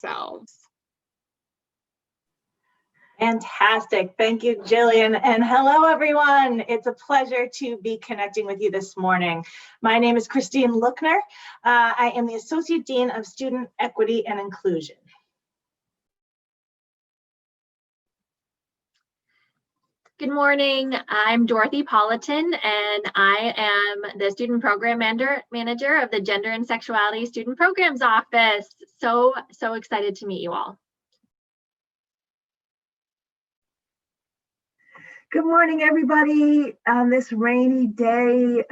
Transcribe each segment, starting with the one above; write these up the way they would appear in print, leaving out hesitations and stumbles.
themselves. Fantastic. Thank you, Jillian. And hello, everyone. It's a pleasure to be connecting with you this morning. My name is Christine Lookner. I am the Associate Dean of Student Equity and Inclusion. Good morning. I'm Dorothy Politan, and I am the Student Program Manager of the Gender and Sexuality Student Programs Office. So excited to meet you all. Good morning, everybody, on this rainy day.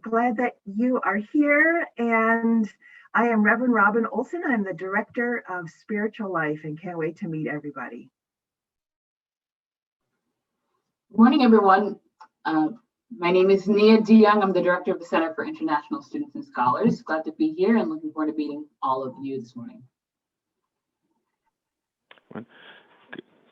Glad that you are here. And I am Reverend Robin Olsen. I'm the Director of Spiritual Life and can't wait to meet everybody. Good morning, everyone. My name is Nia DeYoung. I'm the Director of the Center for International Students and Scholars. Glad to be here and looking forward to meeting all of you this morning.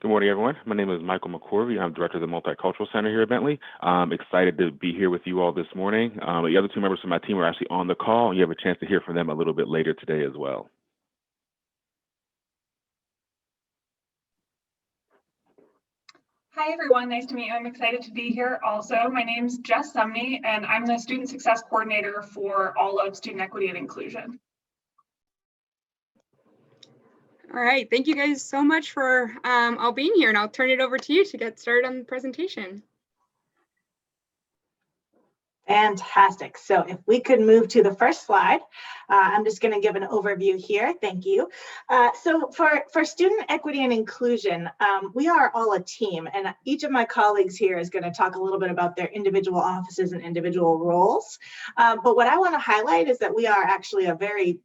Good morning, everyone. My name is Michael McCorvey. I'm Director of the Multicultural Center here at Bentley. I'm excited to be here with you all this morning. The other two members of my team are actually on the call, and you have a chance to hear from them a little bit later today as well. Hi, everyone. Nice to meet you. I'm excited to be here also. My name's Jess Sumney, and I'm the Student Success Coordinator for all of Student Equity and Inclusion. All right. Thank you guys so much for all being here, and I'll turn it over to you to get started on the presentation. Fantastic. So if we could move to the first slide, I'm just going to give an overview here. Thank you. So for student equity and inclusion, we are all a team, and each of my colleagues here is going to talk a little bit about their individual offices and individual roles. But what I want to highlight is that we are actually a very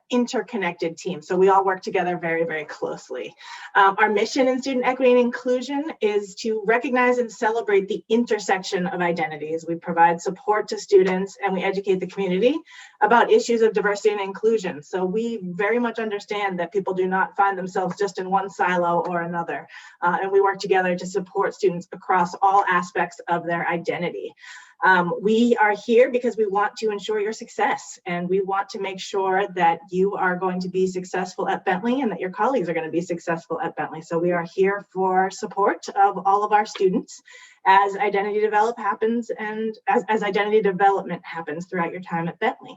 interconnected team. So we all work together very, very closely. Our mission in student equity and inclusion is to recognize and celebrate the intersection of identities. We provide support to students and we educate the community about issues of diversity and inclusion. So we very much understand that people do not find themselves just in one silo or another. And we work together to support students across all aspects of their identity. We are here because we want to ensure your success, and we want to make sure that you are going to be successful at Bentley and that your colleagues are going to be successful at Bentley. So we are here for support of all of our students as identity development happens and as identity development happens throughout your time at Bentley.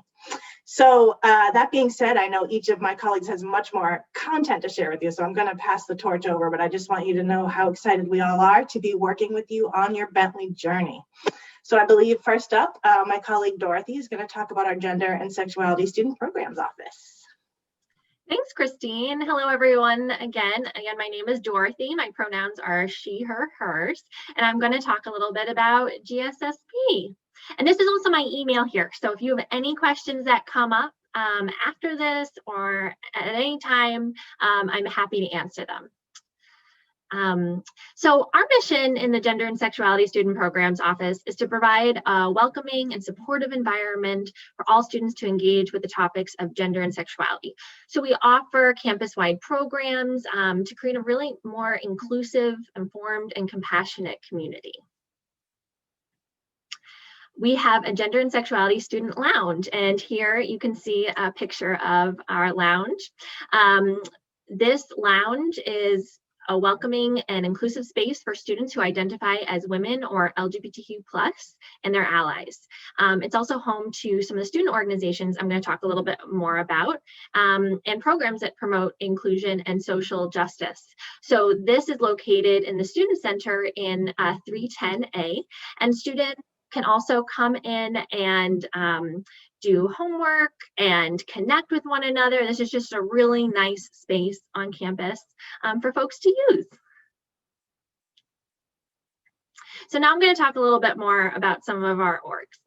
So that being said, I know each of my colleagues has much more content to share with you, so I'm going to pass the torch over, but I just want you to know how excited we all are to be working with you on your Bentley journey. So I believe first up, my colleague Dorothy is going to talk about our Gender and Sexuality Student Programs Office. Thanks, Christine. Hello, everyone. Again, my name is Dorothy. My pronouns are she, her, hers, and I'm going to talk a little bit about GSSP. And this is also my email here. So if you have any questions that come up after this or at any time, I'm happy to answer them. So our mission in the Gender and Sexuality Student Programs Office is to provide a welcoming and supportive environment for all students to engage with the topics of gender and sexuality. So we offer campus-wide programs to create a really more inclusive, informed, and compassionate community. We have a Gender and Sexuality Student Lounge, and here you can see a picture of our lounge. This lounge is a welcoming and inclusive space for students who identify as women or LGBTQ+ and their allies. It's also home to some of the student organizations I'm going to talk a little bit more about, and programs that promote inclusion and social justice. So this is located in the Student Center in 310A, and students can also come in and do homework and connect with one another. This is just a really nice space on campus for folks to use. So now I'm going to talk a little bit more about some of our orgs.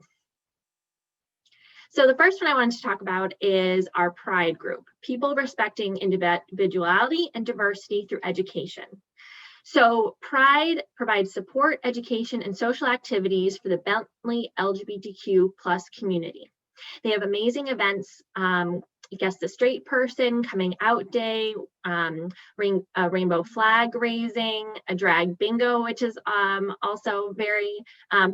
So the first one I wanted to talk about is our Pride group, People Respecting Individuality and Diversity Through Education. So Pride provides support, education, and social activities for the Bentley LGBTQ+ community. They have amazing events, Guess the Straight Person, Coming Out Day, rainbow flag raising, a drag bingo, which is also very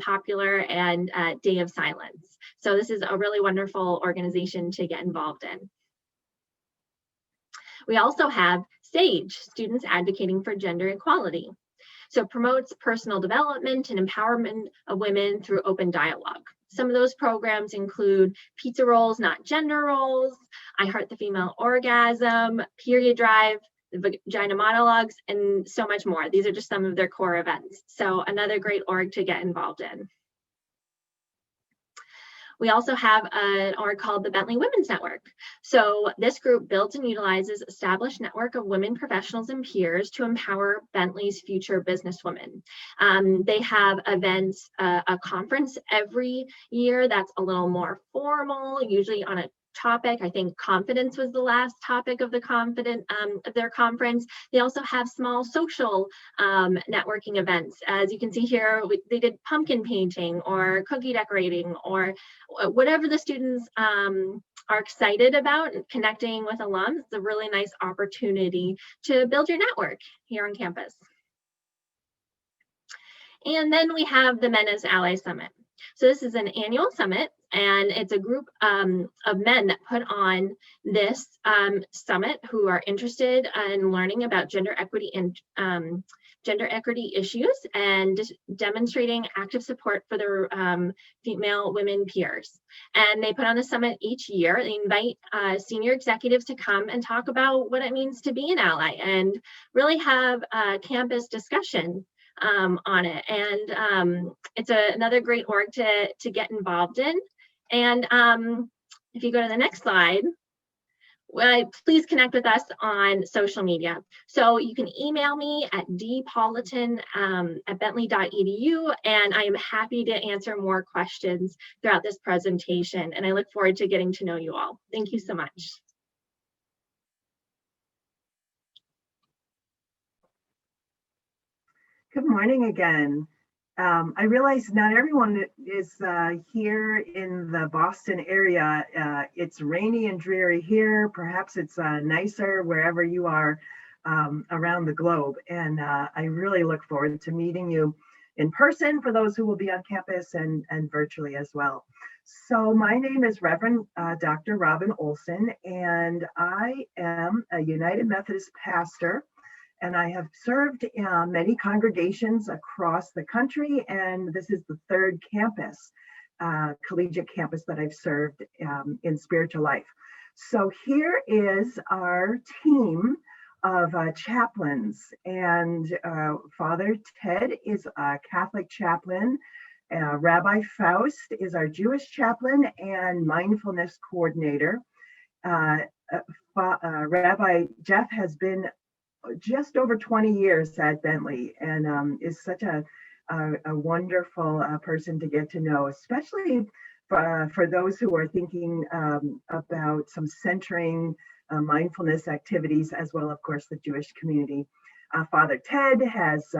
popular, and Day of Silence. So this is a really wonderful organization to get involved in. We also have SAGE, Students Advocating for Gender Equality. So it promotes personal development and empowerment of women through open dialogue. Some of those programs include Pizza Rolls, Not Gender Roles, I Heart the Female Orgasm, Period Drive, the Vagina Monologues, and so much more. These are just some of their core events. So another great org to get involved in. We also have an org called the Bentley Women's Network. So this group builds and utilizes established network of women professionals and peers to empower Bentley's future businesswomen. They have events, a conference every year that's a little more formal, usually on a topic. I think confidence was the last topic of their conference. They also have small social networking events. As you can see here, they did pumpkin painting or cookie decorating or whatever the students are excited about. Connecting with alums. It's a really nice opportunity to build your network here on campus. And then we have the Menace Ally Summit. So this is an annual summit, and it's a group of men that put on this summit who are interested in learning about gender equity and gender equity issues and demonstrating active support for their female women peers. And they put on a summit each year. They invite senior executives to come and talk about what it means to be an ally and really have a campus discussion on it. And it's another great org to get involved in. And if you go to the next slide, please connect with us on social media. So you can email me at dpolitan@bentley.edu, and I am happy to answer more questions throughout this presentation. And I look forward to getting to know you all. Thank you so much. Good morning again. I realize not everyone is here in the Boston area. It's rainy and dreary here. Perhaps it's nicer wherever you are around the globe. And I really look forward to meeting you in person for those who will be on campus and virtually as well. So my name is Reverend Dr. Robin Olsen, and I am a United Methodist pastor. And I have served many congregations across the country, and this is the third campus, collegiate campus that I've served in spiritual life. So here is our team of chaplains, and Father Ted is a Catholic chaplain, Rabbi Faust is our Jewish chaplain and mindfulness coordinator. Rabbi Jeff has been just over 20 years at Bentley and is such a wonderful person to get to know, especially for those who are thinking about some centering mindfulness activities, as well, of course, the Jewish community. Father Ted has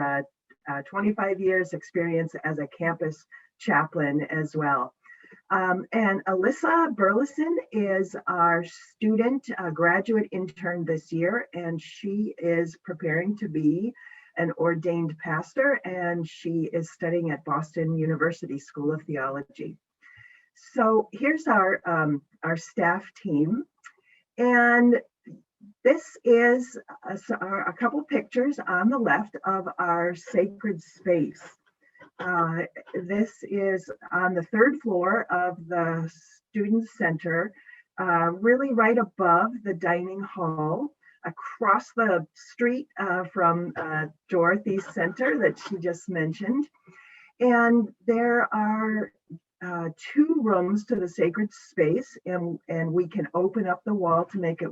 25 years experience as a campus chaplain as well. And Alyssa Burleson is our student graduate intern this year, and she is preparing to be an ordained pastor, and she is studying at Boston University School of Theology. So here's our staff team, and this is a couple pictures on the left of our sacred space. This is on the third floor of the Student Center, really right above the dining hall, across the street from Dorothy's Center that she just mentioned. And there are 2 rooms to the sacred space, and we can open up the wall to make it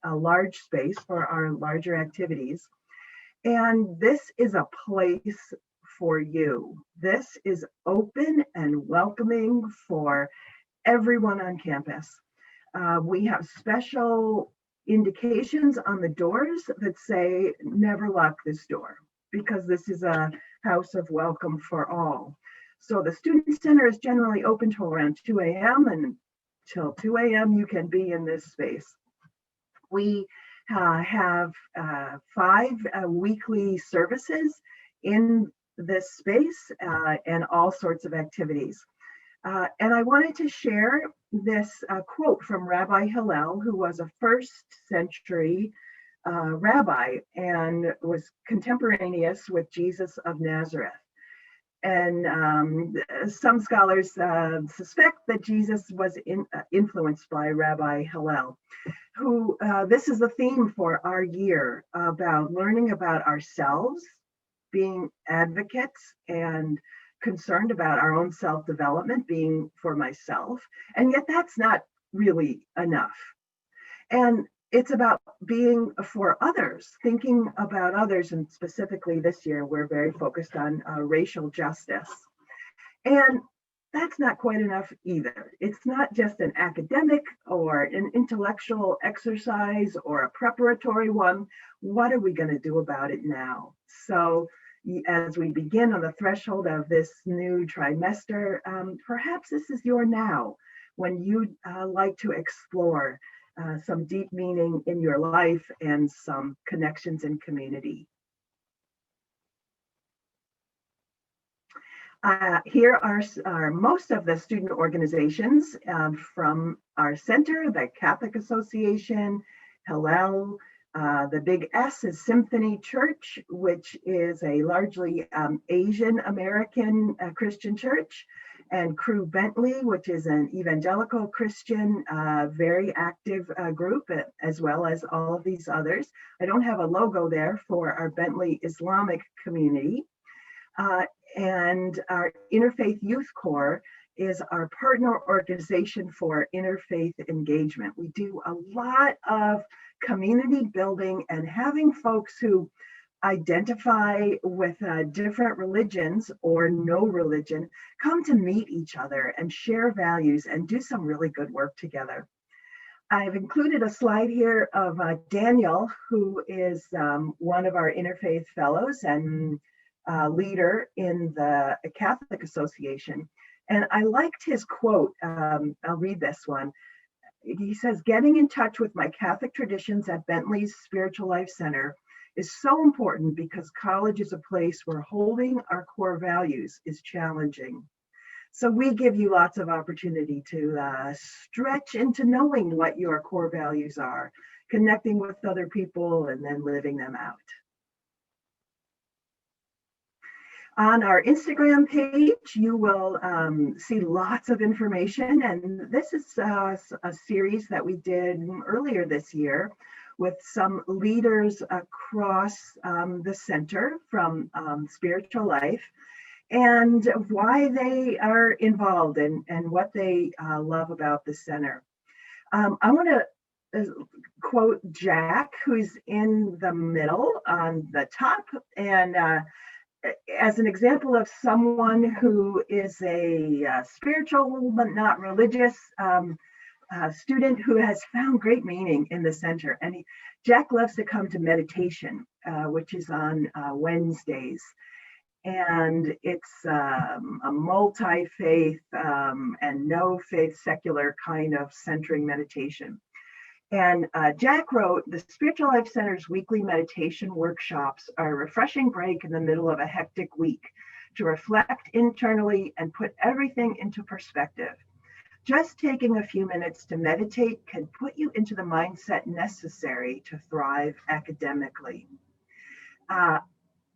a large space for our larger activities. And this is a place for you. This is open and welcoming for everyone on campus. We have special indications on the doors that say, never lock this door, because this is a house of welcome for all. So the Student Center is generally open till around 2 a.m. and till 2 a.m. you can be in this space. We have 5 weekly services in this space and all sorts of activities. And I wanted to share this quote from Rabbi Hillel, who was a 1st century rabbi and was contemporaneous with Jesus of Nazareth. And some scholars suspect that Jesus was influenced by Rabbi Hillel, who this is the theme for our year, about learning about ourselves, being advocates and concerned about our own self-development, being for myself. And yet that's not really enough. And it's about being for others, thinking about others. And specifically this year, we're very focused on racial justice. And that's not quite enough either. It's not just an academic or an intellectual exercise or a preparatory one. What are we going to do about it now? So as we begin on the threshold of this new trimester, perhaps this is your now, when you'd like to explore some deep meaning in your life and some connections in community. Here are most of the student organizations from our center, the Catholic Association, Hillel. The big S is Symphony Church, which is a largely Asian American Christian church, and Crew Bentley, which is an evangelical Christian, very active group, as well as all of these others. I don't have a logo there for our Bentley Islamic community. And our Interfaith Youth Corps is our partner organization for interfaith engagement. We do a lot of community building and having folks who identify with different religions or no religion come to meet each other and share values and do some really good work together. I've included a slide here of Daniel, who is one of our interfaith fellows and leader in the Catholic Association. And I liked his quote. I'll read this one. He says, "Getting in touch with my Catholic traditions at Bentley's Spiritual Life Center is so important because college is a place where holding our core values is challenging. So we give you lots of opportunity to stretch into knowing what your core values are, connecting with other people, and then living them out." On our Instagram page, you will see lots of information. And this is a series that we did earlier this year with some leaders across the center from Spiritual Life, and why they are involved and what they love about the center. I want to quote Jack, who's in the middle on the top, and as an example of someone who is a spiritual but not religious student who has found great meaning in the center. And Jack loves to come to meditation, which is on Wednesdays. And it's a multi-faith and no faith secular kind of centering meditation. And Jack wrote, "The Spiritual Life Center's weekly meditation workshops are a refreshing break in the middle of a hectic week to reflect internally and put everything into perspective. Just taking a few minutes to meditate can put you into the mindset necessary to thrive academically."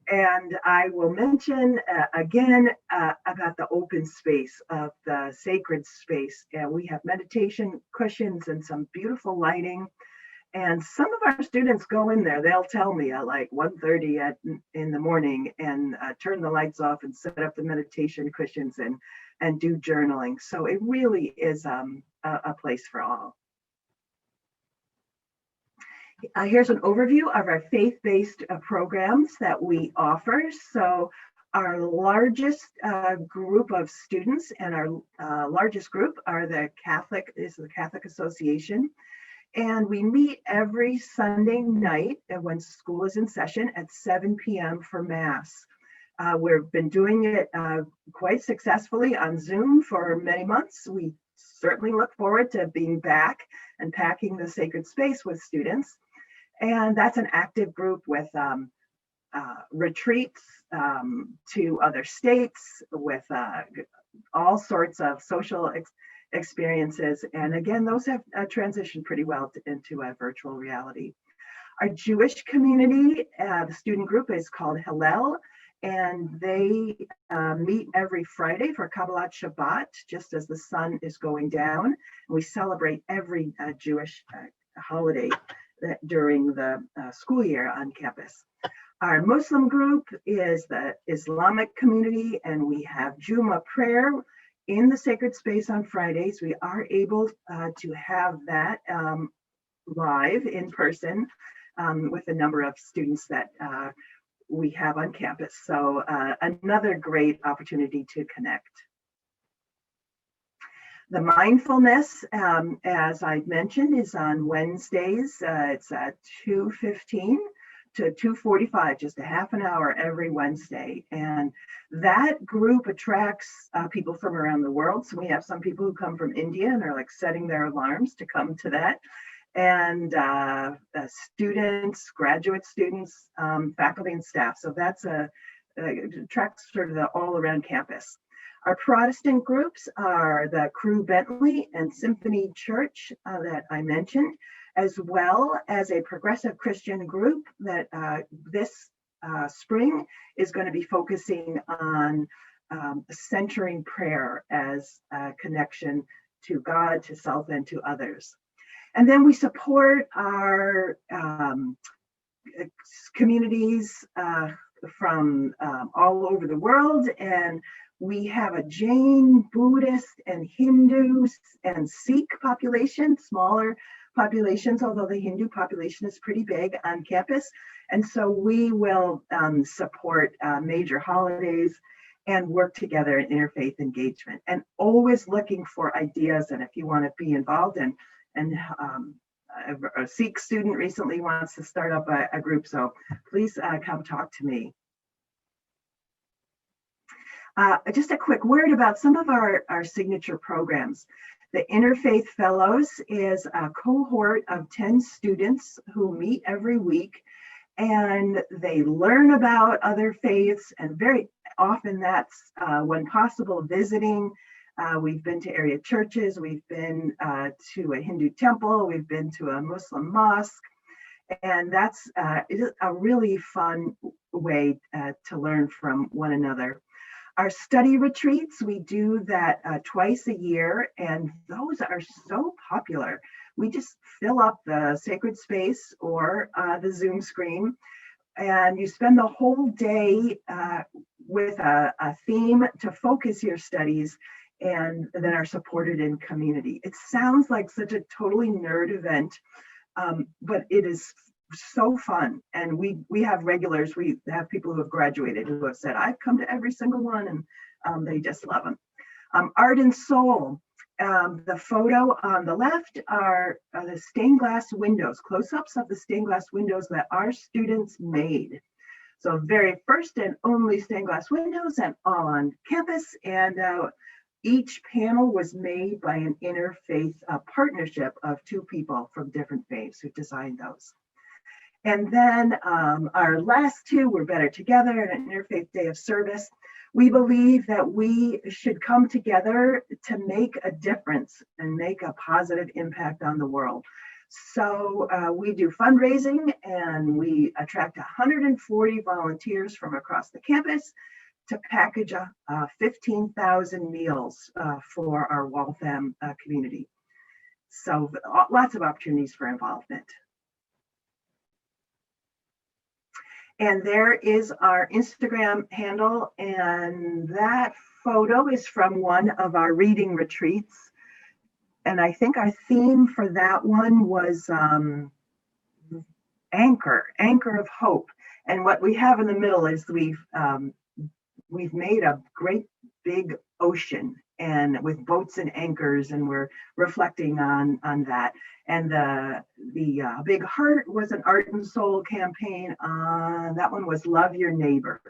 And I will mention again about the open space of the sacred space. We have meditation cushions and some beautiful lighting. And some of our students go in there, they'll tell me at like 1:30 in the morning and turn the lights off and set up the meditation cushions and do journaling. So it really is a place for all. Here's an overview of our faith-based programs that we offer. So our largest group of students and our largest group are the Catholic Association. And we meet every Sunday night when school is in session at 7 p.m. for Mass. We've been doing it quite successfully on Zoom for many months. We certainly look forward to being back and packing the sacred space with students. And that's an active group with retreats to other states, with all sorts of social experiences. And again, those have transitioned pretty well into a virtual reality. Our Jewish community, the student group is called Hillel, and they meet every Friday for Kabbalat Shabbat, just as the sun is going down. We celebrate every Jewish holiday during the school year on campus. Our Muslim group is the Islamic community, and we have Juma prayer in the sacred space on Fridays. We are able to have that live in person with a number of students that we have on campus. So another great opportunity to connect. The mindfulness, as I mentioned, is on Wednesdays. It's at 2:15 to 2:45, just a half an hour every Wednesday. And that group attracts people from around the world. So we have some people who come from India and are like setting their alarms to come to that. And students, graduate students, faculty and staff. So that's attracts sort of the all around campus. Our Protestant groups are the Crew Bentley and Symphony Church that I mentioned, as well as a progressive Christian group that this spring is going to be focusing on centering prayer as a connection to God, to self, and to others. And then we support our communities from all over the world. And we have a Jain, Buddhist, and Hindu and Sikh population, smaller populations, although the Hindu population is pretty big on campus. And so we will support major holidays and work together in interfaith engagement, and always looking for ideas. And if you want to be involved in, and a Sikh student recently wants to start up a group, so please come talk to me. Just a quick word about some of our signature programs. The Interfaith Fellows is a cohort of 10 students who meet every week, and they learn about other faiths, and very often that's, when possible, visiting. We've been to area churches, we've been to a Hindu temple, we've been to a Muslim mosque, and that's a really fun way to learn from one another. Our study retreats, we do that twice a year, and those are so popular. We just fill up the sacred space or the Zoom screen, and you spend the whole day with a theme to focus your studies, and then are supported in community. It sounds like such a totally nerd event, but it is so fun. And we have regulars, we have people who have graduated who have said, I've come to every single one, and they just love them. Art and Soul, the photo on the left are the stained glass windows, close-ups of the stained glass windows that our students made. So very first and only stained glass windows, and all on campus. And each panel was made by an interfaith partnership of two people from different faiths who designed those. And then our last two were Better Together and an Interfaith Day of Service. We believe that we should come together to make a difference and make a positive impact on the world. So we do fundraising, and we attract 140 volunteers from across the campus to package 15,000 meals for our Waltham community. So lots of opportunities for involvement. And there is our Instagram handle, and that photo is from one of our reading retreats. And I think our theme for that one was anchor of hope. And what we have in the middle is we've made a great big ocean, and with boats and anchors, and we're reflecting on that. And the big heart was an Art and Soul campaign. That one was Love Your Neighbor.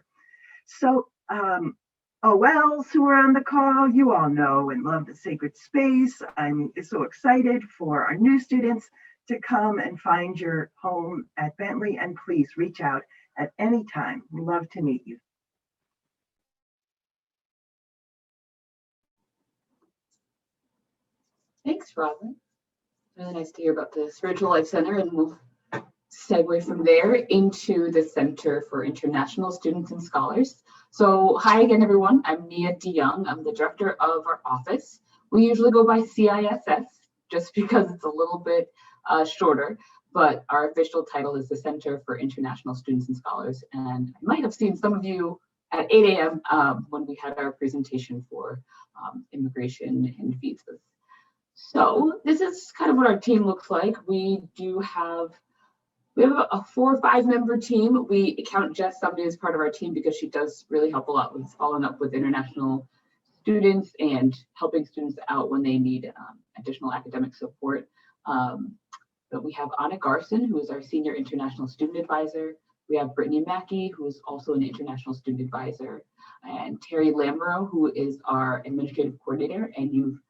So OLs who are on the call, you all know and love the sacred space. I'm so excited for our new students to come and find your home at Bentley, and please reach out at any time. We'd love to meet you. Thanks, Robin. Really nice to hear about the Spiritual Life Center, and we'll segue from there into the Center for International Students and Scholars. So hi again, everyone. I'm Nia DeYoung. I'm the director of our office. We usually go by CISS just because it's a little bit shorter, but our official title is the Center for International Students and Scholars. And I might have seen some of you at 8 a.m. When we had our presentation for immigration and visas. So this is kind of what our team looks like. We have a 4 or 5 member team. We count Jess somebody as part of our team because she does really help a lot with following up with international students and helping students out when they need additional academic support. But we have Anna Garson, who is our senior international student advisor. We have Brittany Mackey, who is also an international student advisor, and Terry Lamro, who is our administrative coordinator. And you've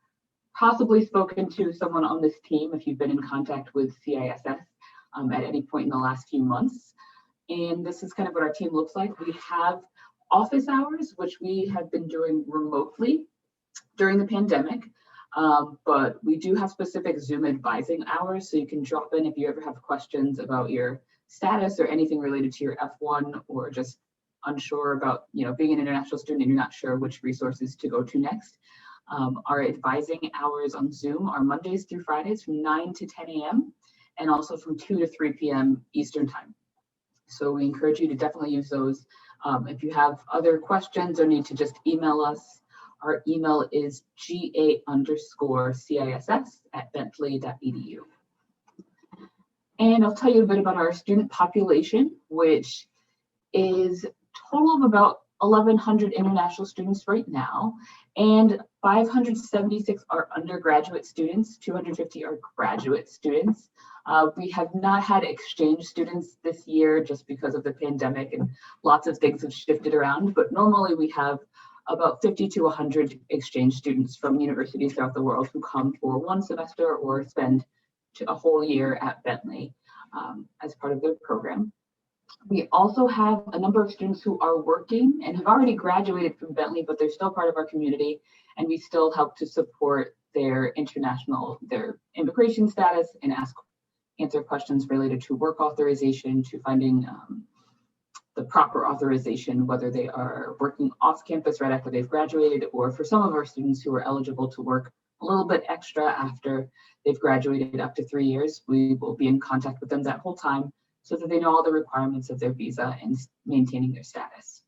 possibly spoken to someone on this team if you've been in contact with CISS at any point in the last few months. And this is kind of what our team looks like. We have office hours, which we have been doing remotely during the pandemic. But we do have specific Zoom advising hours, so you can drop in if you ever have questions about your status or anything related to your F1, or just unsure about, being an international student and you're not sure which resources to go to next. Our advising hours on Zoom are Mondays through Fridays from 9 to 10 a.m. and also from 2 to 3 p.m. Eastern time. So we encourage you to definitely use those. If you have other questions or need to just email us, our email is ga_CISS@bentley.edu. And I'll tell you a bit about our student population, which is a total of about 1,100 international students right now, and 576 are undergraduate students, 250 are graduate students. We have not had exchange students this year just because of the pandemic and lots of things have shifted around, but normally we have about 50 to 100 exchange students from universities throughout the world who come for one semester or spend a whole year at Bentley as part of their program. We also have a number of students who are working and have already graduated from Bentley, but they're still part of our community, and we still help to support their immigration status and answer questions related to work authorization, to finding the proper authorization, whether they are working off campus right after they've graduated, or for some of our students who are eligible to work a little bit extra after they've graduated up to 3 years. We will be in contact with them that whole time so that they know all the requirements of their visa and maintaining their status.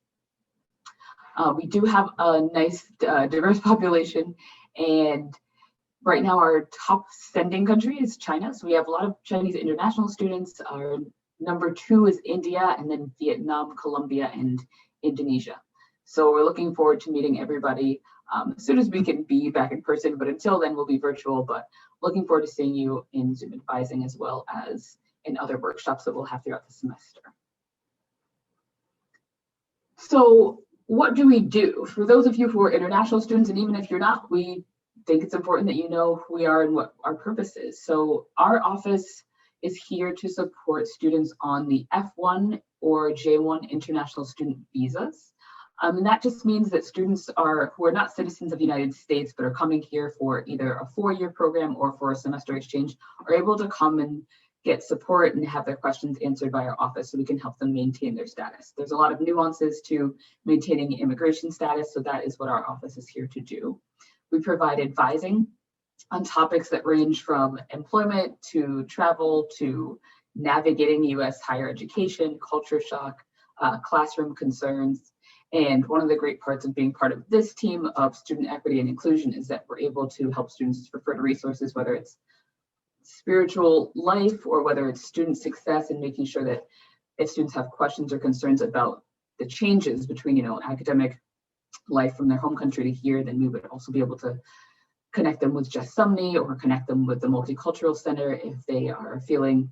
We do have a nice diverse population, and right now our top sending country is China. So we have a lot of Chinese international students. Our number 2 is India, and then Vietnam, Colombia, and Indonesia. So we're looking forward to meeting everybody as soon as we can be back in person, but until then we'll be virtual, but looking forward to seeing you in Zoom advising as well as in other workshops that we'll have throughout the semester. So what do we do? For those of you who are international students, and even if you're not, we think it's important that you know who we are and what our purpose is. So our office is here to support students on the F1 or J1 international student visas. And that just means that students who are not citizens of the United States, but are coming here for either a 4-year program or for a semester exchange, are able to come and get support and have their questions answered by our office so we can help them maintain their status. There's a lot of nuances to maintaining immigration status, so that is what our office is here to do. We provide advising on topics that range from employment to travel to navigating US higher education, culture shock, classroom concerns. And one of the great parts of being part of this team of student equity and inclusion is that we're able to help students refer to resources, whether it's spiritual life or whether it's student success, and making sure that if students have questions or concerns about the changes between, academic life from their home country to here, then we would also be able to connect them with Jess Sumney or connect them with the Multicultural Center if they are feeling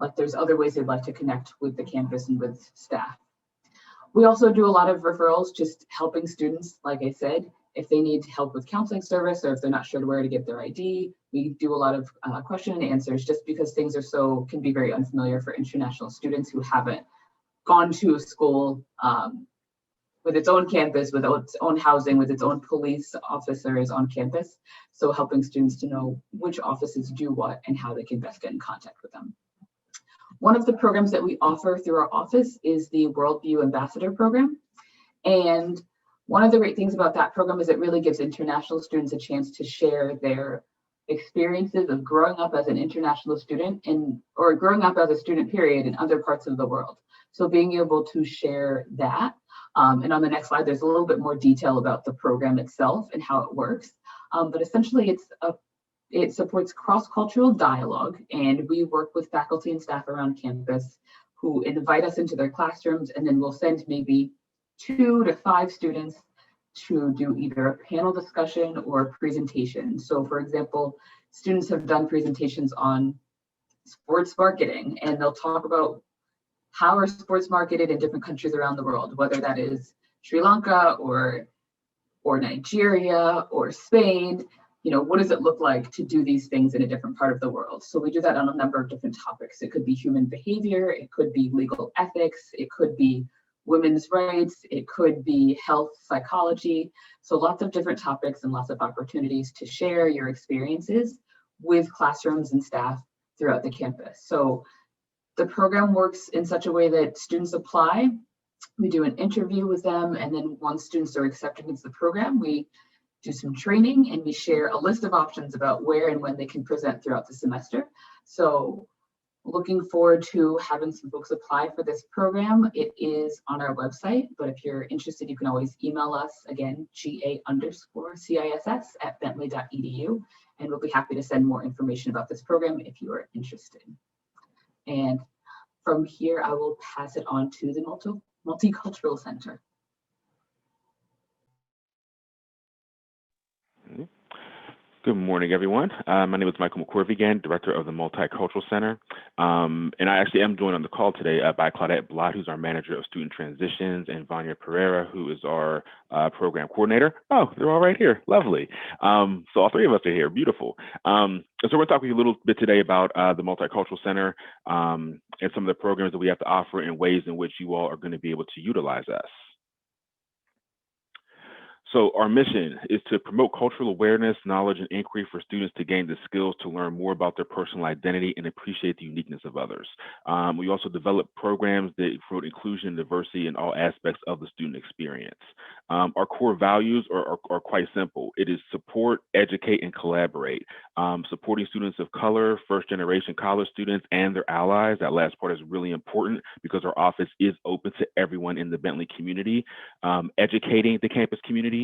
like there's other ways they'd like to connect with the campus and with staff. We also do a lot of referrals, just helping students, like I said, if they need help with counseling service or if they're not sure where to get their ID. We do a lot of question and answers just because things can be very unfamiliar for international students who haven't gone to a school with its own campus, with its own housing, with its own police officers on campus. So helping students to know which offices do what and how they can best get in contact with them. One of the programs that we offer through our office is the Worldview Ambassador Program. And one of the great things about that program is it really gives international students a chance to share their experiences of growing up as an international student or growing up as a student period in other parts of the world. So being able to share that. And on the next slide, there's a little bit more detail about the program itself and how it works. But essentially, it supports cross-cultural dialogue, and we work with faculty and staff around campus who invite us into their classrooms, and then we'll send maybe 2 to 5 students to do either a panel discussion or a presentation. So for example, students have done presentations on sports marketing, and they'll talk about how are sports marketed in different countries around the world, whether that is Sri Lanka or Nigeria or Spain. You know, what does it look like to do these things in a different part of the world? So we do that on a number of different topics. It could be human behavior, it could be legal ethics, it could be women's rights, it could be health psychology. So lots of different topics and lots of opportunities to share your experiences with classrooms and staff throughout the campus. So the program works in such a way that students apply, we do an interview with them, and then once students are accepted into the program, we do some training and we share a list of options about where and when they can present throughout the semester. So looking forward to having some folks apply for this program. It is on our website, but if you're interested, you can always email us, again, ga_CISS@bentley.edu, and we'll be happy to send more information about this program if you are interested. And from here, I will pass it on to the Multicultural Center. Good morning, everyone. My name is Michael McCorvey again, Director of the Multicultural Center. And I actually am joined on the call today by Claudette Blott, who's our Manager of Student Transitions, and Vanya Pereira, who is our Program Coordinator. Oh, they're all right here. Lovely. So all 3 of us are here. Beautiful. So we're talking a little bit today about the Multicultural Center and some of the programs that we have to offer and ways in which you all are going to be able to utilize us. So our mission is to promote cultural awareness, knowledge, and inquiry for students to gain the skills to learn more about their personal identity and appreciate the uniqueness of others. We also develop programs that promote inclusion and diversity in all aspects of the student experience. Our core values are quite simple. It is support, educate, and collaborate. Supporting students of color, first-generation college students, and their allies. That last part is really important because our office is open to everyone in the Bentley community. Educating the campus community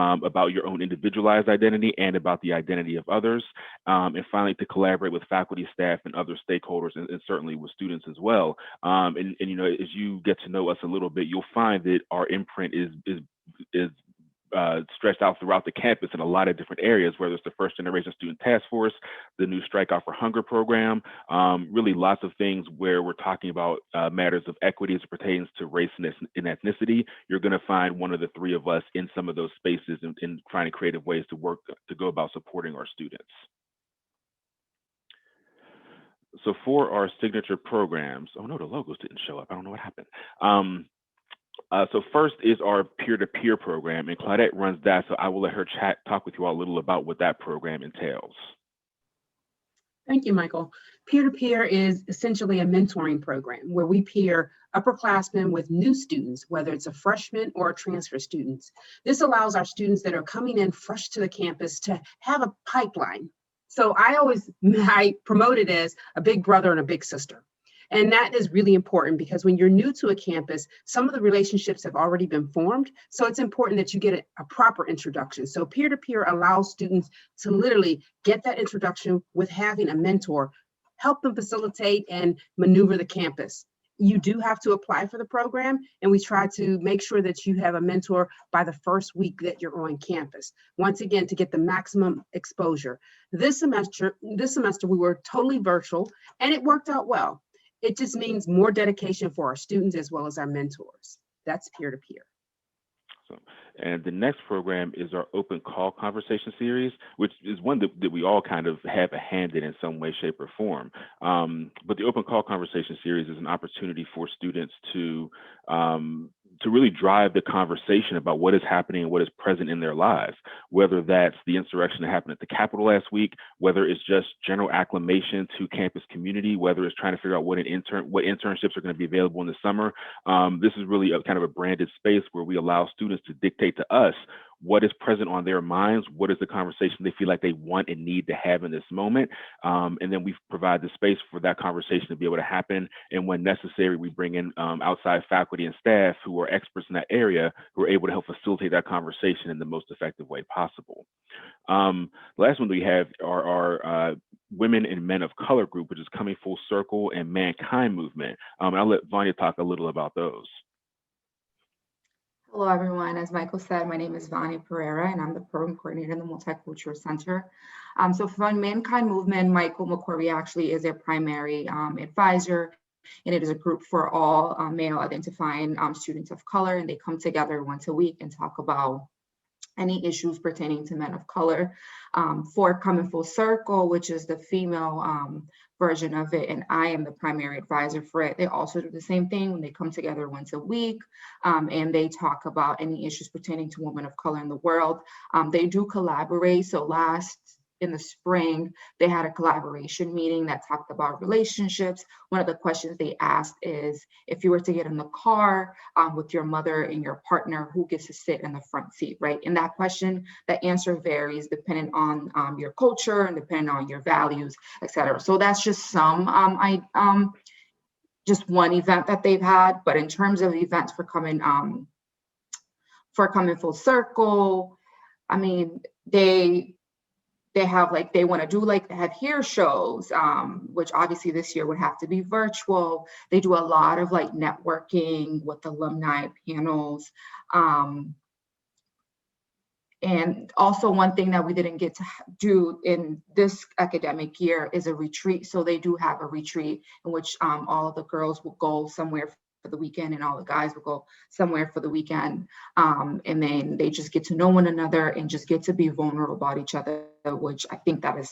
about your own individualized identity and about the identity of others. And finally, to collaborate with faculty, staff, and other stakeholders, and certainly with students as well. And you know, as you get to know us a little bit, you'll find that our imprint is stretched out throughout the campus in a lot of different areas, whether it's the First Generation Student Task Force, the new Strike Out for Hunger program, really lots of things where we're talking about matters of equity as it pertains to race and ethnicity. You're going to find one of the 3 of us in some of those spaces in trying to creative ways to work to go about supporting our students. So for our signature programs, oh no, the logos didn't show up. I don't know what happened. So first is our peer-to-peer program, and Claudette runs that, so I will let her talk with you all a little about what that program entails. Thank you, Michael. Peer-to-peer is essentially a mentoring program where we peer upperclassmen with new students, whether it's a freshman or a transfer students. This allows our students that are coming in fresh to the campus to have a pipeline. So I promote it as a big brother and a big sister. And that is really important because when you're new to a campus, some of the relationships have already been formed. So it's important that you get a proper introduction. So peer-to-peer allows students to literally get that introduction with having a mentor, help them facilitate and maneuver the campus. You do have to apply for the program, and we try to make sure that you have a mentor by the first week that you're on campus. Once again, to get the maximum exposure. This semester we were totally virtual, and it worked out well. It just means more dedication for our students as well as our mentors. That's peer-to-peer. And the next program is our open call conversation series, which is one that we all kind of have a hand in some way, shape, or form. But the open call conversation series is an opportunity for students to to really drive the conversation about what is happening and what is present in their lives, whether that's the insurrection that happened at the Capitol last week, whether it's just general acclimation to campus community, whether it's trying to figure out what internships are going to be available in the summer. This is really a kind of a branded space where we allow students to dictate to us what is present on their minds, what is the conversation they feel like they want and need to have in this moment. And then we provide the space for that conversation to be able to happen. And when necessary, we bring in outside faculty and staff who are experts in that area, who are able to help facilitate that conversation in the most effective way possible. The last one we have are our Women and Men of Color group, which is Coming Full Circle and Mankind Movement. And I'll let Vanya talk a little about those. Hello, everyone. As Michael said, my name is Vanya Pereira, and I'm the program coordinator in the Multicultural Center. So for Mankind Movement, Michael McCorvey actually is their primary advisor, and it is a group for all male identifying students of color, and they come together once a week and talk about any issues pertaining to men of color. For Coming Full Circle, which is the female version of it, and I am the primary advisor for it. They also do the same thing when they come together once a week, and they talk about any issues pertaining to women of color in the world. They do collaborate. So in the spring, they had a collaboration meeting that talked about relationships. One of the questions they asked is, if you were to get in the car with your mother and your partner, who gets to sit in the front seat, right? And that question, the answer varies depending on your culture and depending on your values, et cetera. So that's just just one event that they've had. But in terms of events for Coming Full Circle, I mean, they have they want to do they have hair shows, which obviously this year would have to be virtual. They do a lot of networking with alumni panels. And also one thing that we didn't get to do in this academic year is a retreat. So they do have a retreat in which all of the girls will go somewhere for the weekend and all the guys will go somewhere for the weekend. And then they just get to know one another and just get to be vulnerable about each other, which I think that is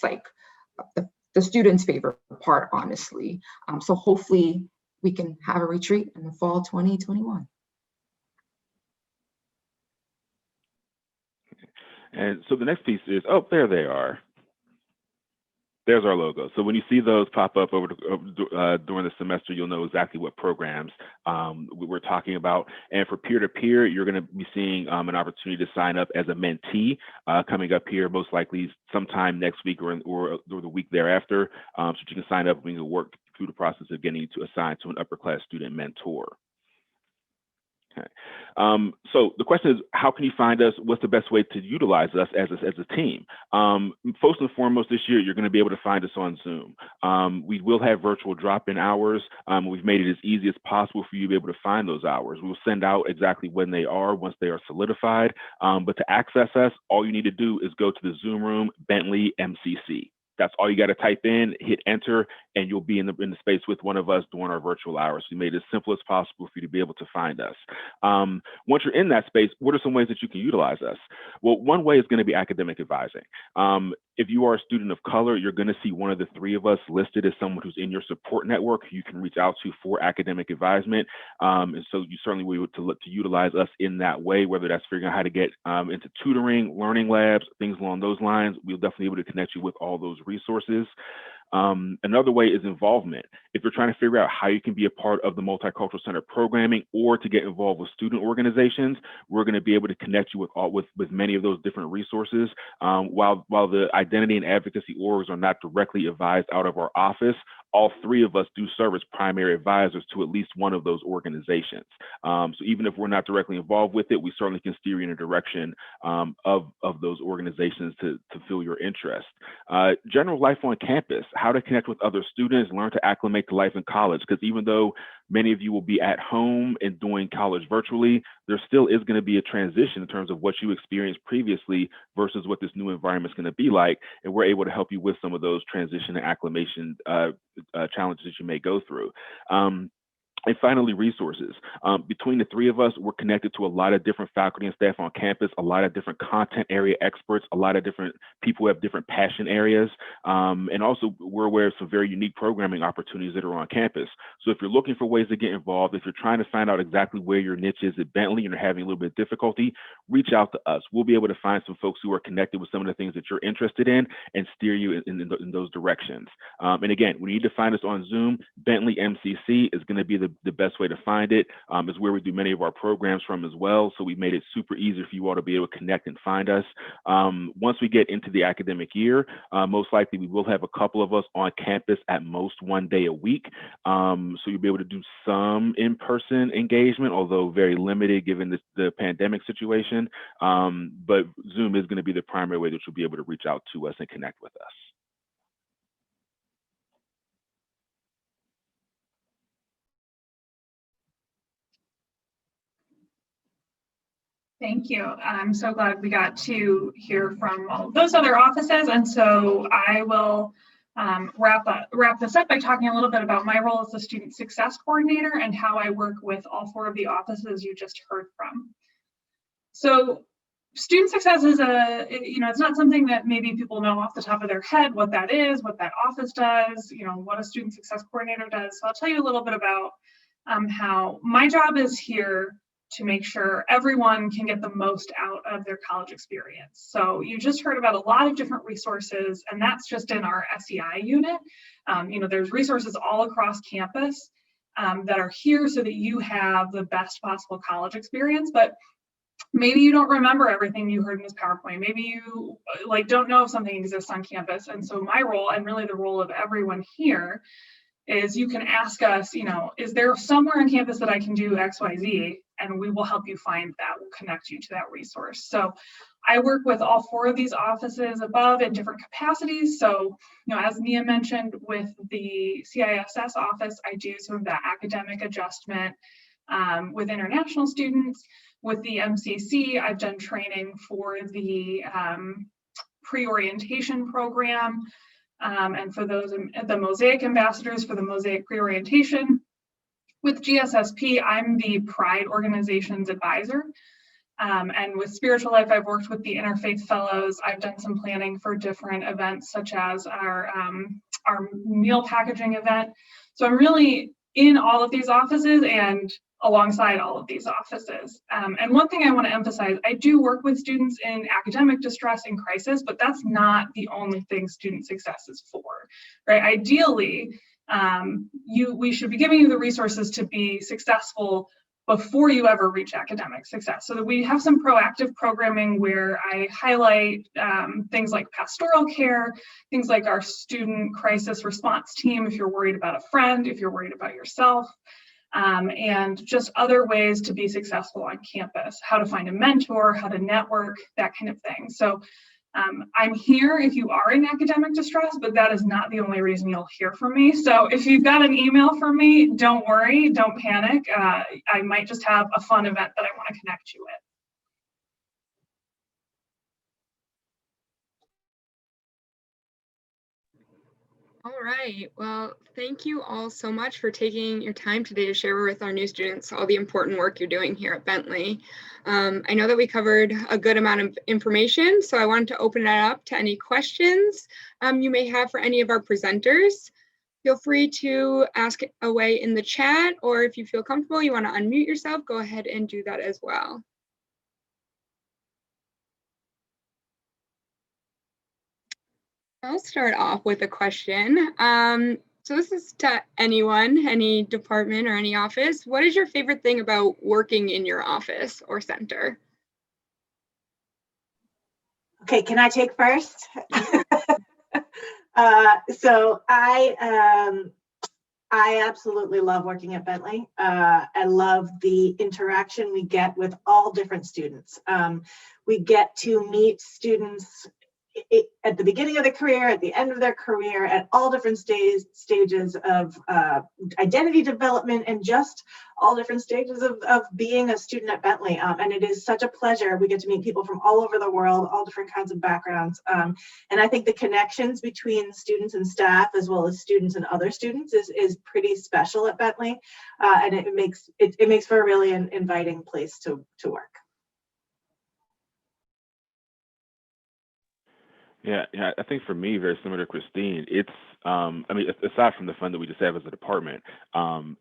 the students' favorite part, honestly. So hopefully we can have a retreat in the fall 2021. And so the next piece is, oh, there they are. There's our logo. So when you see those pop up during the semester, you'll know exactly what programs we're talking about. And for peer-to-peer, you're going to be seeing an opportunity to sign up as a mentee coming up here, most likely sometime next week or the week thereafter. So you can sign up and we can work through the process of getting you assigned to an upper class student mentor. Okay. So the question is, how can you find us? What's the best way to utilize us as a team? First and foremost, this year, you're going to be able to find us on Zoom. We will have virtual drop-in hours. We've made it as easy as possible for you to be able to find those hours. We'll send out exactly when they are once they are solidified. But to access us, all you need to do is go to the Zoom room, Bentley MCC. That's all you got to type in, hit enter, and you'll be in the space with one of us during our virtual hours. We made it as simple as possible for you to be able to find us. Once you're in that space, what are some ways that you can utilize us? Well, one way is going to be academic advising. If you are a student of color, you're going to see one of the three of us listed as someone who's in your support network you can reach out to for academic advisement. And so you certainly will to look to utilize us in that way, whether that's figuring out how to get into tutoring, learning labs, things along those lines. We'll definitely be able to connect you with all those resources. Another way is involvement. If you're trying to figure out how you can be a part of the Multicultural Center programming or to get involved with student organizations, we're going to be able to connect you with many of those different resources. While the identity and advocacy orgs are not directly advised out of our office, all three of us do serve as primary advisors to at least one of those organizations. So even if we're not directly involved with it, we certainly can steer you in a direction of those organizations to fill your interest. General life on campus, how to connect with other students, learn to acclimate to life in college, because even though many of you will be at home and doing college virtually, there still is going to be a transition in terms of what you experienced previously versus what this new environment is going to be like. And we're able to help you with some of those transition and acclimation challenges that you may go through. And finally, resources. Between the three of us, we're connected to a lot of different faculty and staff on campus, a lot of different content area experts, a lot of different people who have different passion areas. And also, we're aware of some very unique programming opportunities that are on campus. So if you're looking for ways to get involved, if you're trying to find out exactly where your niche is at Bentley and you're having a little bit of difficulty, reach out to us. We'll be able to find some folks who are connected with some of the things that you're interested in and steer you in those directions. And again, when you need to find us on Zoom, Bentley MCC is going to be the best way to find it. Is where we do many of our programs from as well. So we made it super easy for you all to be able to connect and find us. Once we get into the academic year, most likely we will have a couple of us on campus at most 1 day a week. So you'll be able to do some in-person engagement, although very limited given the pandemic situation. But Zoom is going to be the primary way that you'll be able to reach out to us and connect with us. Thank you. I'm so glad we got to hear from all of those other offices. And so I will wrap this up by talking a little bit about my role as the Student Success Coordinator and how I work with all 4 of the offices you just heard from. So student success is it's not something that maybe people know off the top of their head what that is, what that office does, what a Student Success Coordinator does. So I'll tell you a little bit about how my job is here to make sure everyone can get the most out of their college experience. So you just heard about a lot of different resources, and that's just in our SEI unit. There's resources all across campus that are here so that you have the best possible college experience, but maybe you don't remember everything you heard in this PowerPoint. Maybe you don't know if something exists on campus. And so my role, and really the role of everyone here, is you can ask us, is there somewhere on campus that I can do X, Y, Z? And we will help you find that. We'll connect you to that resource. So I work with all 4 of these offices above in different capacities. So, as Mia mentioned, with the CISS office, I do some of that academic adjustment with international students. With the MCC, I've done training for the pre-orientation program. And for those, the Mosaic ambassadors for the Mosaic pre-orientation. With GSSP, I'm the Pride Organization's advisor. And with Spiritual Life, I've worked with the Interfaith Fellows. I've done some planning for different events, such as our meal packaging event. So I'm really in all of these offices and alongside all of these offices. And one thing I want to emphasize, I do work with students in academic distress and crisis, but that's not the only thing student success is for, right? Ideally, we should be giving you the resources to be successful before you ever reach academic success. So that we have some proactive programming where I highlight things like pastoral care, things like our student crisis response team, if you're worried about a friend, if you're worried about yourself, and just other ways to be successful on campus, how to find a mentor, how to network, that kind of thing. So I'm here if you are in academic distress, but that is not the only reason you'll hear from me. So if you've got an email from me, don't worry, don't panic. I might just have a fun event that I want to connect you with. All right, well, thank you all so much for taking your time today to share with our new students all the important work you're doing here at Bentley. I know that we covered a good amount of information, so I wanted to open it up to any questions you may have for any of our presenters. Feel free to ask away in the chat, or if you feel comfortable, you want to unmute yourself, go ahead and do that as well. I'll start off with a question. So this is to anyone, any department or any office. What is your favorite thing about working in your office or center? Okay, can I take first? So I absolutely love working at Bentley. I love the interaction we get with all different students. We get to meet students at the beginning of the career, at the end of their career, at all different stages of identity development, and just all different stages of being a student at Bentley. And it is such a pleasure. We get to meet people from all over the world, all different kinds of backgrounds. And I think the connections between students and staff, as well as students and other students, is pretty special at Bentley. And it makes for a really inviting place to work. Yeah, I think for me, very similar to Christine, it's, I mean, aside from the fun that we just have as a department,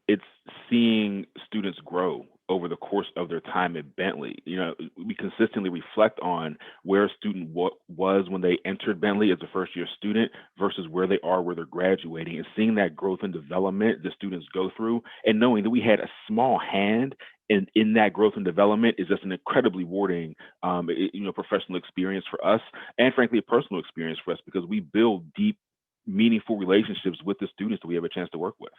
it's seeing students grow over the course of their time at Bentley. You know, we consistently reflect on where a student was when they entered Bentley as a first-year student versus where they are where they're graduating, and seeing that growth and development the students go through, and knowing that we had a small hand in that growth and development is just an incredibly rewarding, professional experience for us, and frankly, a personal experience for us, because we build deep, meaningful relationships with the students that we have a chance to work with.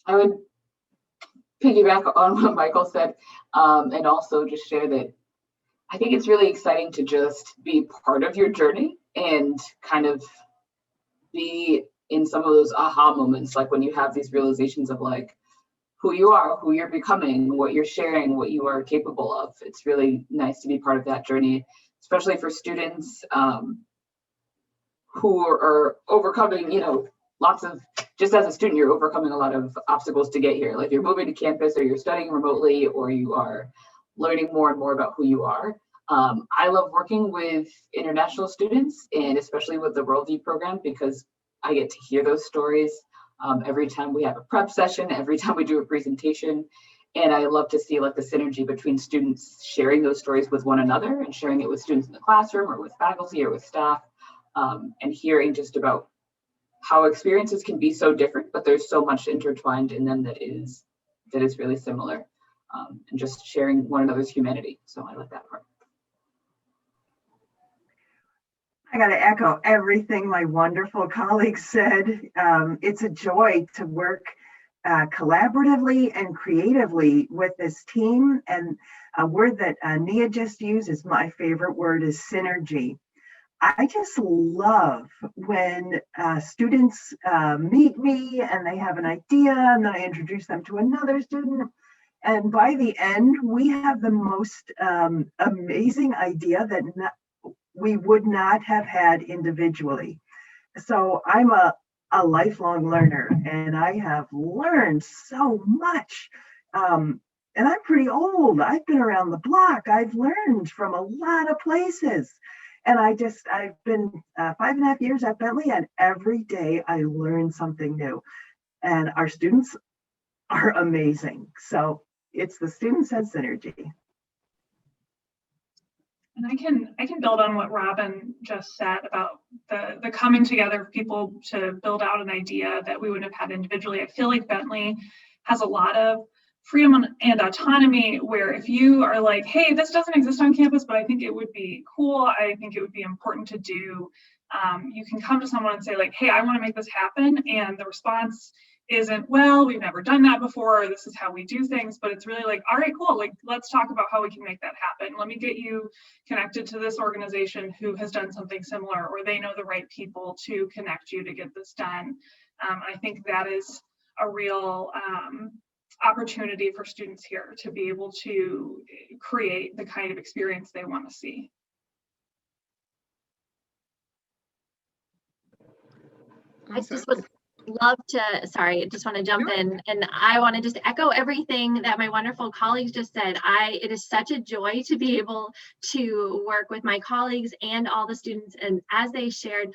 I would piggyback on what Michael said, and also just share that I think it's really exciting to just be part of your journey and kind of be in some of those aha moments, like when you have these realizations of like who you are, who you're becoming, what you're sharing, what you are capable of. It's really nice to be part of that journey, especially for students who are overcoming, lots of, just as a student, you're overcoming a lot of obstacles to get here. Like you're moving to campus, or you're studying remotely, or you are learning more and more about who you are. I love working with international students, and especially with the Worldview program, because I get to hear those stories every time we have a prep session, every time we do a presentation. And I love to see like the synergy between students sharing those stories with one another and sharing it with students in the classroom or with faculty or with staff, and hearing just about how experiences can be so different, but there's so much intertwined in them that is really similar, and just sharing one another's humanity. So I like that part. I got to echo everything my wonderful colleagues said. It's a joy to work collaboratively and creatively with this team. And a word that Nia just used is my favorite word, is synergy. I just love when students meet me and they have an idea, and then I introduce them to another student. And by the end, we have the most amazing idea that we would not have had individually. So I'm a lifelong learner, and I have learned so much. And I'm pretty old. I've been around the block. I've learned from a lot of places. And I've been 5.5 years at Bentley, and every day I learn something new. And our students are amazing. So it's the students and synergy. And I can build on what Robin just said about the coming together of people to build out an idea that we wouldn't have had individually. I feel like Bentley has a lot of freedom and autonomy, where if you are like, hey, this doesn't exist on campus, but I think it would be cool, I think it would be important to do, you can come to someone and say like, hey, I want to make this happen. And the response isn't, well, we've never done that before, or this is how we do things, but it's really like, all right, cool, like let's talk about how we can make that happen. Let me get you connected to this organization who has done something similar, or they know the right people to connect you to get this done. I think that is a real opportunity for students here to be able to create the kind of experience they want to see. I just would love to, sorry, I just want to jump in, and I want to just echo everything that my wonderful colleagues just said. It is such a joy to be able to work with my colleagues and all the students, and as they shared,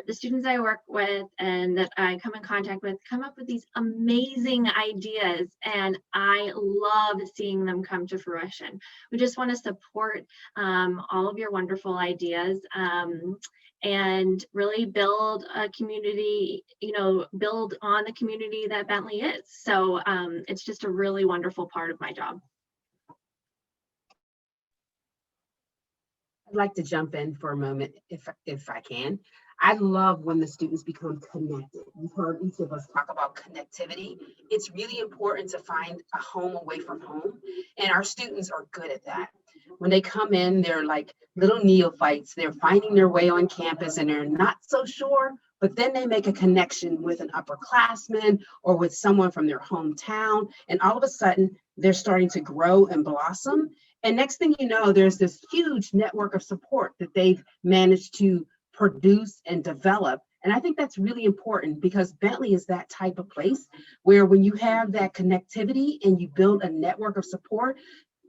the students I work with and that I come in contact with come up with these amazing ideas, and I love seeing them come to fruition. We just want to support all of your wonderful ideas, and really build a community, build on the community that Bentley is. So it's just a really wonderful part of my job. I'd like to jump in for a moment if I can. I love when the students become connected. You've heard each of us talk about connectivity. It's really important to find a home away from home, and our students are good at that. When they come in, they're like little neophytes. They're finding their way on campus and they're not so sure, but then they make a connection with an upperclassman or with someone from their hometown. And all of a sudden, they're starting to grow and blossom. And next thing you know, there's this huge network of support that they've managed to produce and develop. And I think that's really important because Bentley is that type of place where when you have that connectivity and you build a network of support,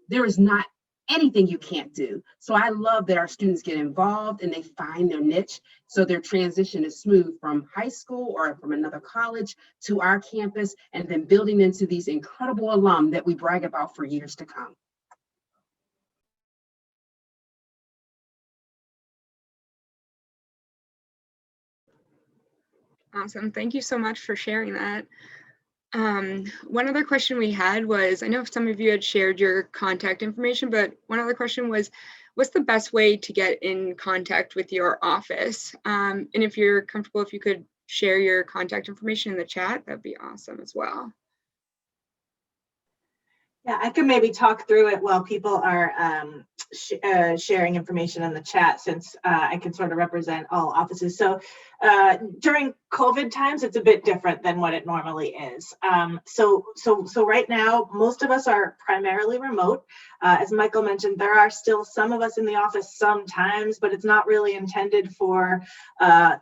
there is not anything you can't do. So I love that our students get involved and they find their niche so their transition is smooth from high school or from another college to our campus and then building into these incredible alum that we brag about for years to come. Awesome. Thank you so much for sharing that. One other question we had was, I know some of you had shared your contact information, but one other question was, what's the best way to get in contact with your office? And if you're comfortable, if you could share your contact information in the chat, that'd be awesome as well. Yeah, I can maybe talk through it while people are sharing information in the chat, since I can sort of represent all offices. So during COVID times, it's a bit different than what it normally is. So right now, most of us are primarily remote. As Michael mentioned, there are still some of us in the office sometimes, but it's not really intended for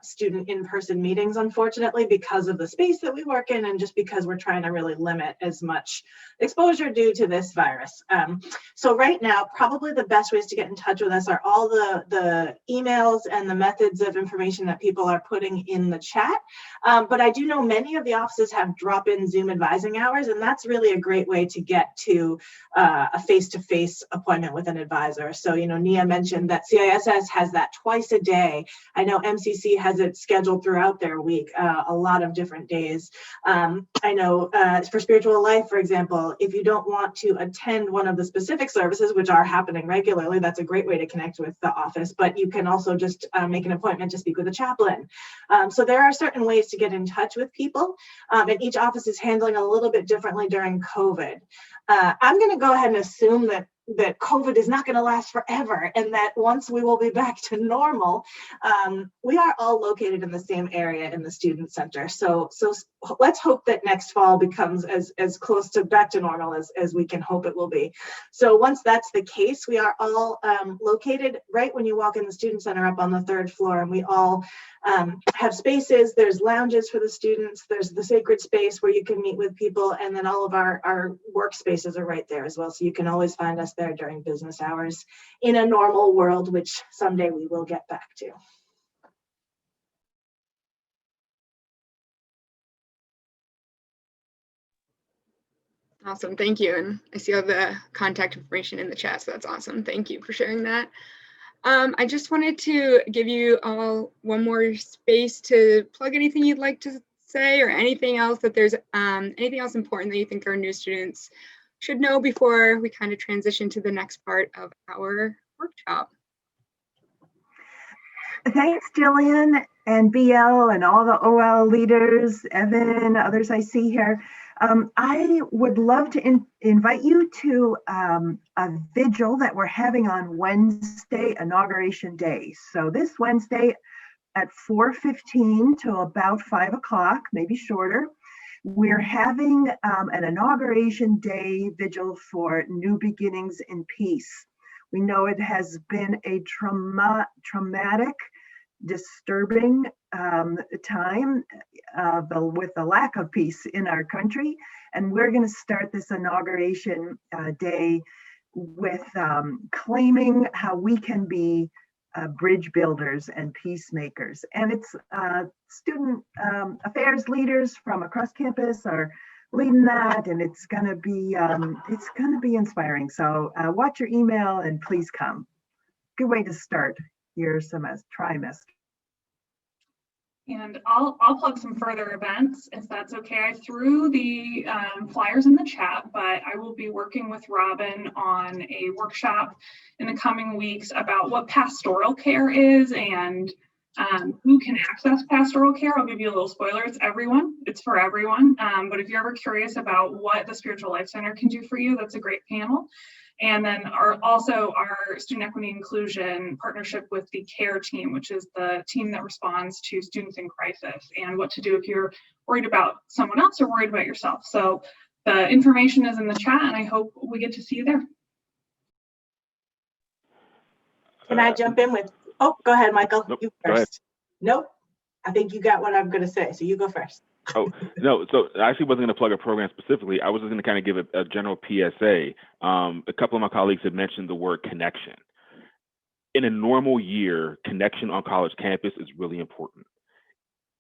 student in-person meetings, unfortunately, because of the space that we work in and just because we're trying to really limit as much exposure due to this virus. So right now, probably the best ways to get in touch with us are all the emails and the methods of information that people are putting in the chat. But I do know many of the offices have drop-in Zoom advising hours, and that's really a great way to get to a face-to-face appointment with an advisor. So, you know, Nia mentioned that CISS has that twice a day. I know MCC has it scheduled throughout their week, a lot of different days. I know for Spiritual Life, for example, if you don't want to attend one of the specific services, which are happening regularly, that's a great way to connect with the office, but you can also just make an appointment to speak with a chaplain. So there are certain ways to get in touch with people, and each office is handling a little bit differently during COVID. I'm going to go ahead and assume that COVID is not going to last forever, and that once we will be back to normal, we are all located in the same area in the student center. So let's hope that next fall becomes as close to back to normal as we can hope it will be. So once that's the case, we are all located right when you walk in the student center up on the 3rd floor, and we all have spaces. There's lounges for the students. There's the sacred space where you can meet with people, and then all of our workspaces are right there as well. So you can always find us there during business hours in a normal world, which someday we will get back to. Awesome, thank you. And I see all the contact information in the chat, so that's awesome. Thank you for sharing that. I just wanted to give you all one more space to plug anything you'd like to say, or anything else that there's anything else important that you think our new students should know before we kind of transition to the next part of our workshop. Thanks, Jillian and BL and all the OL leaders, Evan, others I see here. I would love to invite you to a vigil that we're having on Wednesday, Inauguration Day. So this Wednesday at 4:15 till about 5 o'clock, maybe shorter, we're having an Inauguration Day vigil for New Beginnings in Peace. We know it has been a traumatic, disturbing time with the lack of peace in our country. And we're going to start this Inauguration Day with claiming how we can be bridge builders and peacemakers. And it's student affairs leaders from across campus are leading that, and it's going to be inspiring. So watch your email and please come. Good way to start your trimester. And I'll plug some further events if that's okay. I threw the flyers in the chat, but I will be working with Robin on a workshop in the coming weeks about what pastoral care is and who can access pastoral care. I'll give you a little spoiler. It's everyone. It's for everyone. But if you're ever curious about what the Spiritual Life Center can do for you, that's a great panel. And then also our student equity inclusion partnership with the CARE team, which is the team that responds to students in crisis, and what to do if you're worried about someone else or worried about yourself. So the information is in the chat, and I hope we get to see you there. Can I jump in with, oh, go ahead, Michael. Nope, You go ahead. first. Nope. I think you got what I'm going to say, so you go first. Oh, no, so I actually wasn't going to plug a program specifically. I was just going to kind of give a general PSA. A couple of my colleagues had mentioned the word connection. In a normal year, connection on college campus is really important.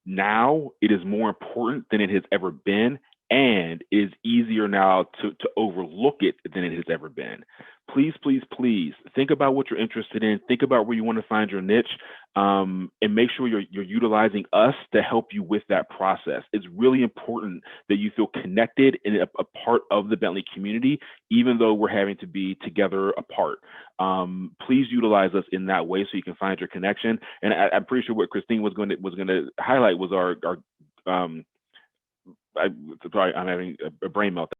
Now, it is more important than it has ever been, and it is easier now to overlook it than it has ever been. Please, please, please think about what you're interested in. Think about where you want to find your niche, and make sure you're utilizing us to help you with that process. It's really important that you feel connected and a part of the Bentley community, even though we're having to be together apart. Please utilize us in that way so you can find your connection. And I'm pretty sure what Christine was going to highlight was our sorry, I'm having a brain meltdown.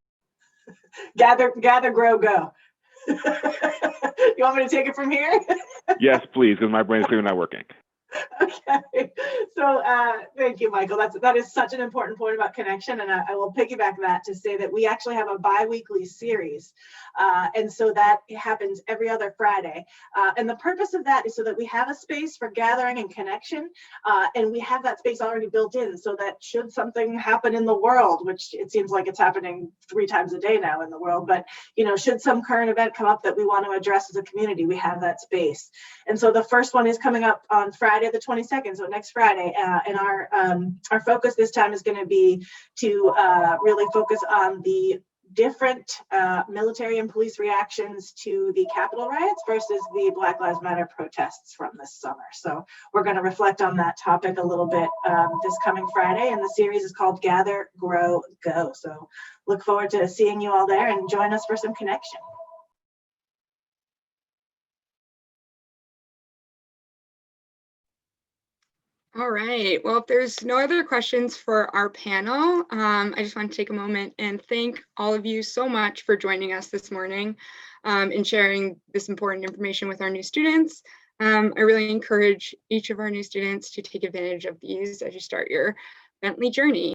Gather, grow, go. You want me to take it from here? Yes, please, because my brain is clearly not working. Okay, so thank you, Michael. That is such an important point about connection, and I will piggyback that to say that we actually have a bi-weekly series, and so that happens every other Friday. And the purpose of that is so that we have a space for gathering and connection, and we have that space already built in, so that should something happen in the world, which it seems like it's happening 3 times a day now in the world, but should some current event come up that we want to address as a community, we have that space. And so the first one is coming up on Friday the 22nd, so next Friday, and our focus this time is going to be to really focus on the different military and police reactions to the Capitol riots versus the Black Lives Matter protests from this summer. So we're going to reflect on that topic a little bit this coming Friday, and the series is called Gather, Grow, Go. So look forward to seeing you all there, and join us for some connection. All right. Well, if there's no other questions for our panel, I just want to take a moment and thank all of you so much for joining us this morning and sharing this important information with our new students. I really encourage each of our new students to take advantage of these as you start your Bentley journey.